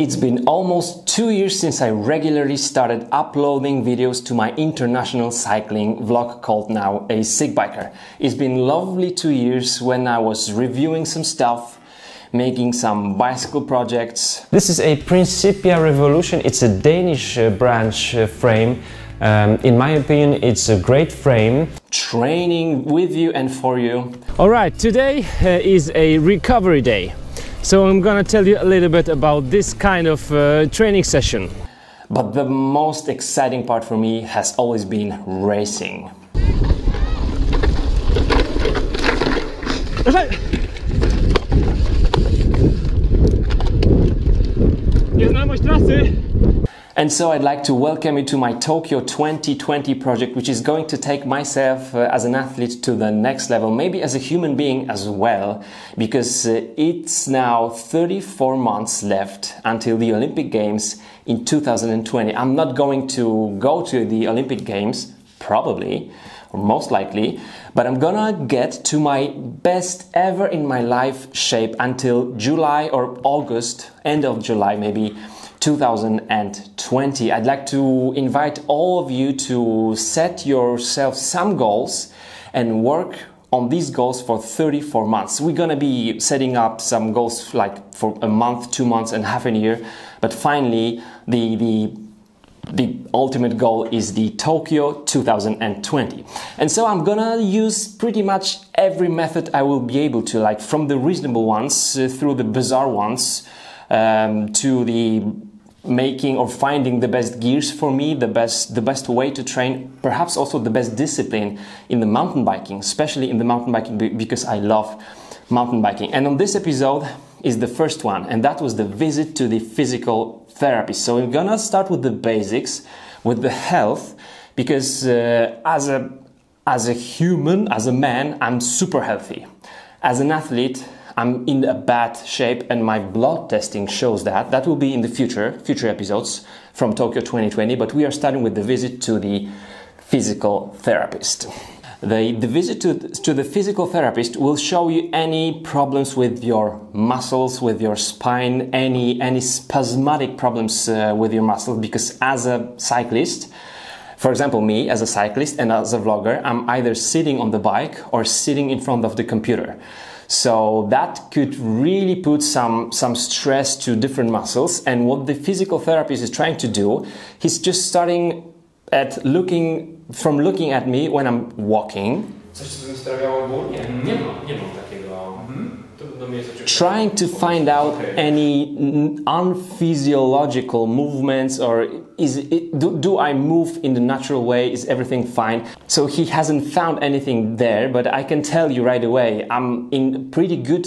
It's been almost 2 years since I regularly started uploading videos to my international cycling vlog called now A Sick Biker. It's been lovely 2 years when I was reviewing some stuff, making some bicycle projects. This is a Principia Revolution. It's a Danish branch frame. In my opinion, it's a great frame. Training with you and for you. Alright, today is a recovery day. So I'm gonna tell you a little bit about this kind of training session. But the most exciting part for me has always been racing. And so I'd like to welcome you to my Tokyo 2020 project, which is going to take myself as an athlete to the next level, maybe as a human being as well, because it's now 34 months left until the Olympic Games in 2020. I'm not going to go to the Olympic Games, probably, or most likely, but I'm gonna get to my best ever in my life shape until July or August, end of July maybe, 2020. I'd like to invite all of you to set yourself some goals and work on these goals for 34 months. We're gonna be setting up some goals like for a month, 2 months and half a year, but finally the ultimate goal is the Tokyo 2020. And so I'm gonna use pretty much every method I will be able to, like from the reasonable ones through the bizarre ones, to the making or finding the best gears for me, the best way to train, perhaps also the best discipline in the mountain biking, especially in the mountain biking because I love mountain biking. And on this episode is the first one, and that was the visit to the physical therapist. So we're gonna start with the basics, with the health, because as a human, as a man, I'm super healthy. As an athlete, I'm in a bad shape, and my blood testing shows that. That will be in the future episodes from Tokyo 2020, but we are starting with the visit to the physical therapist. The visit to the physical therapist will show you any problems with your muscles, with your spine, any spasmodic problems with your muscles, because as a cyclist, for example, me as a cyclist and as a vlogger, I'm either sitting on the bike or sitting in front of the computer. So that could really put some stress to different muscles. And what the physical therapist is trying to do, he's just starting at looking at me when I'm walking. Trying to find out any unphysiological movements, or do I move in the natural way? Is everything fine? So he hasn't found anything there, but I can tell you right away, I'm in pretty good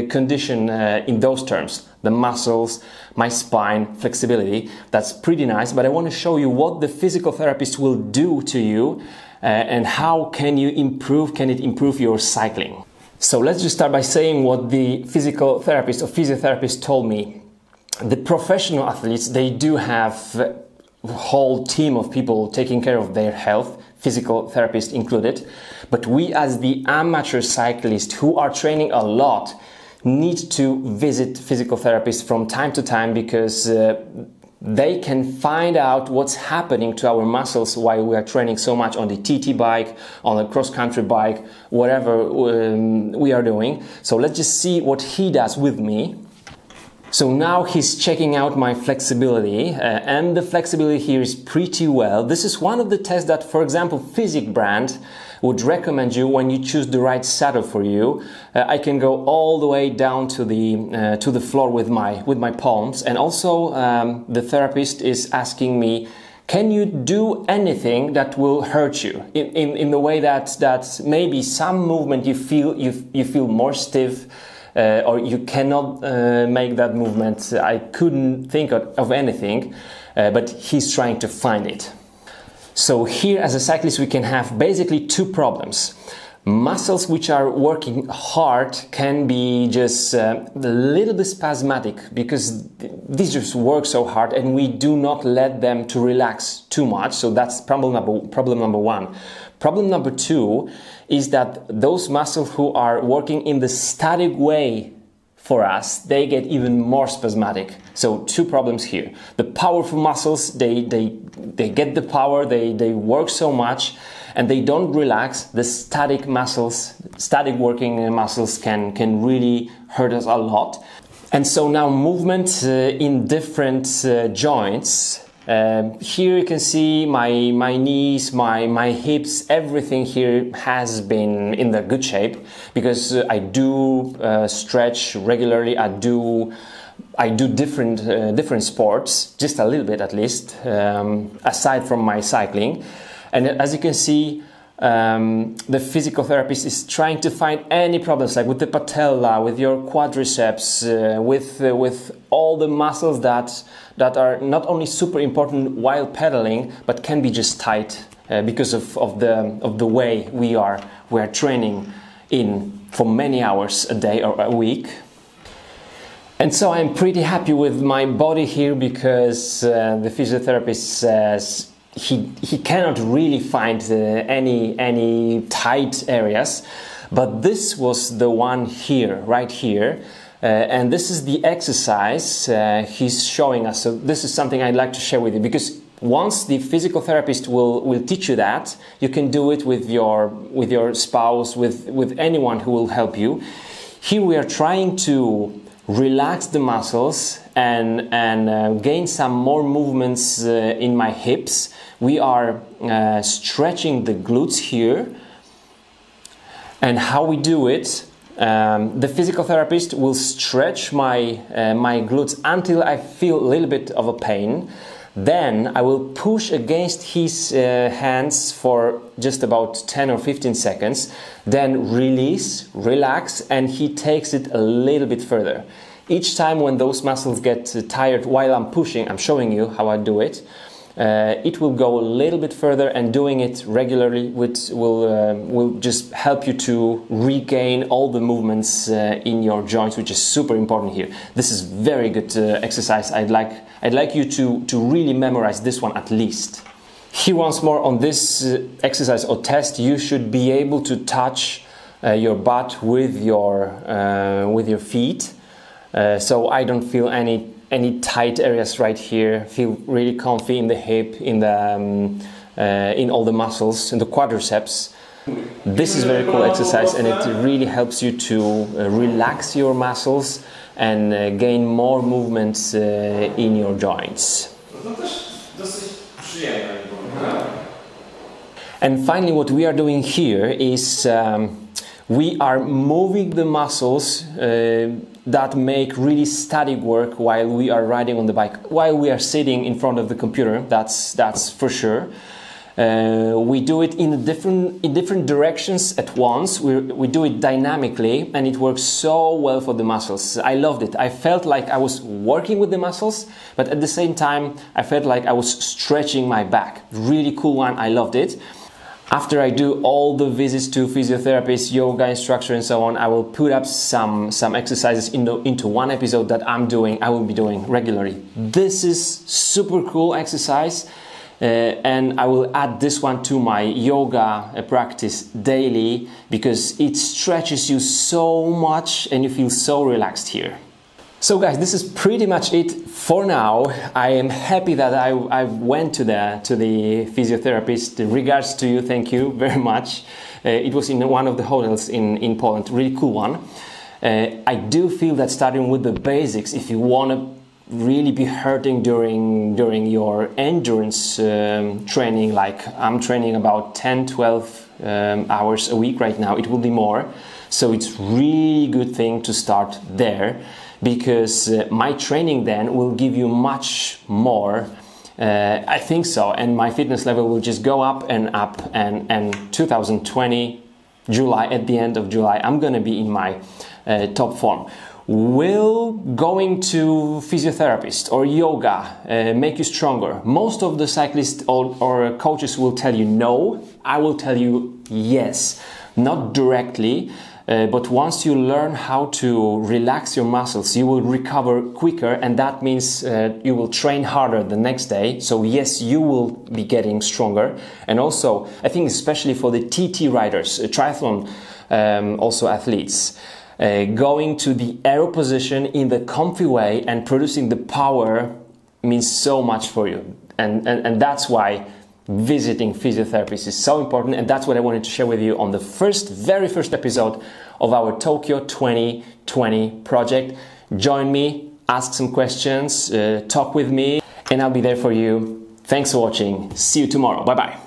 condition in those terms. The muscles, my spine, flexibility, that's pretty nice, but I want to show you what the physical therapist will do to you and how can it improve your cycling. So let's just start by saying what the physical therapist or physiotherapist told me. The professional athletes, they do have a whole team of people taking care of their health, physical therapists included. But we as the amateur cyclists who are training a lot need to visit physical therapists from time to time, because they can find out what's happening to our muscles while we are training so much on the TT bike, on a cross-country bike, whatever we are doing. So let's just see what he does with me. So now he's checking out my flexibility, and the flexibility here is pretty well. This is one of the tests that, for example, Physic brand would recommend you when you choose the right saddle for you. I can go all the way down to the floor with my palms, and also the therapist is asking me, can you do anything that will hurt you in the way that maybe some movement you feel more stiff, or you cannot make that movement. I couldn't think of anything, but he's trying to find it. So here as a cyclist we can have basically two problems. Muscles which are working hard can be just a little bit spasmodic, because these just work so hard and we do not let them to relax too much. So that's problem number one. Problem number two is that those muscles who are working in the static way for us, they get even more spasmodic. So two problems here. The powerful muscles, they get the power, they work so much, and they don't relax. The static muscles, static working muscles can really hurt us a lot. And so now movement in different joints. Here you can see my knees, my hips, everything here has been in the good shape because I do stretch regularly. I do different sports, just a little bit at least, aside from my cycling. And as you can see, the physical therapist is trying to find any problems, like with the patella, with your quadriceps, with all the muscles that are not only super important while pedaling, but can be just tight because of the way we are training in for many hours a day or a week. And so I'm pretty happy with my body here because the physiotherapist says he cannot really find any tight areas, but this was the one here, right here, and this is the exercise he's showing us. So this is something I'd like to share with you, because once the physical therapist will teach you that, you can do it with your spouse, with anyone who will help you. Here we are trying to relax the muscles and gain some more movements in my hips. We are stretching the glutes here. And how we do it, the physical therapist will stretch my glutes until I feel a little bit of a pain. Then I will push against his hands for just about 10 or 15 seconds, then release, relax, and he takes it a little bit further. Each time when those muscles get tired while I'm pushing, I'm showing you how I do it, it will go a little bit further, and doing it regularly will just help you to regain all the movements in your joints, which is super important here. This is very good exercise. I'd like you to really memorize this one at least. Here once more on this exercise or test, you should be able to touch your butt with your feet. So I don't feel any tight areas right here. Feel really comfy in the hip, in all the muscles, in the quadriceps. This is very cool exercise, and it really helps you to relax your muscles and gain more movements in your joints. And finally, what we are doing here is we are moving the muscles that make really static work while we are riding on the bike, while we are sitting in front of the computer. That's for sure. We do it in different directions at once. We do it dynamically, and it works so well for the muscles. I loved it. I felt like I was working with the muscles, but at the same time I felt like I was stretching my back. Really cool one. I loved it. After I do all the visits to physiotherapists, yoga instructor and so on, I will put up some exercises into one episode that I will be doing regularly. This is super cool exercise, and I will add this one to my yoga practice daily because it stretches you so much and you feel so relaxed here. So guys, this is pretty much it for now. I am happy that I went to the physiotherapist. Regards to you, thank you very much. It was in one of the hotels in Poland, really cool one. I do feel that starting with the basics, if you want to really be hurting during your endurance training, like I'm training about 10-12 hours a week right now, it will be more. So it's really good thing to start there, because my training then will give you much more, I think so, and my fitness level will just go up, and 2020 July, at the end of July, I'm gonna be in my top form. Will going to physiotherapist or yoga make you stronger? Most of the cyclists or coaches will tell you no. I will tell you yes, not directly. But once you learn how to relax your muscles, you will recover quicker, and that means you will train harder the next day. So yes, you will be getting stronger. And also, I think especially for the TT riders, triathlon, also athletes, going to the aero position in the comfy way and producing the power means so much for you. And that's why visiting physiotherapists is so important, and that's what I wanted to share with you on the very first episode of our Tokyo 2020 project. Join me, ask some questions, talk with me, and I'll be there for you. Thanks for watching. See you tomorrow. Bye bye.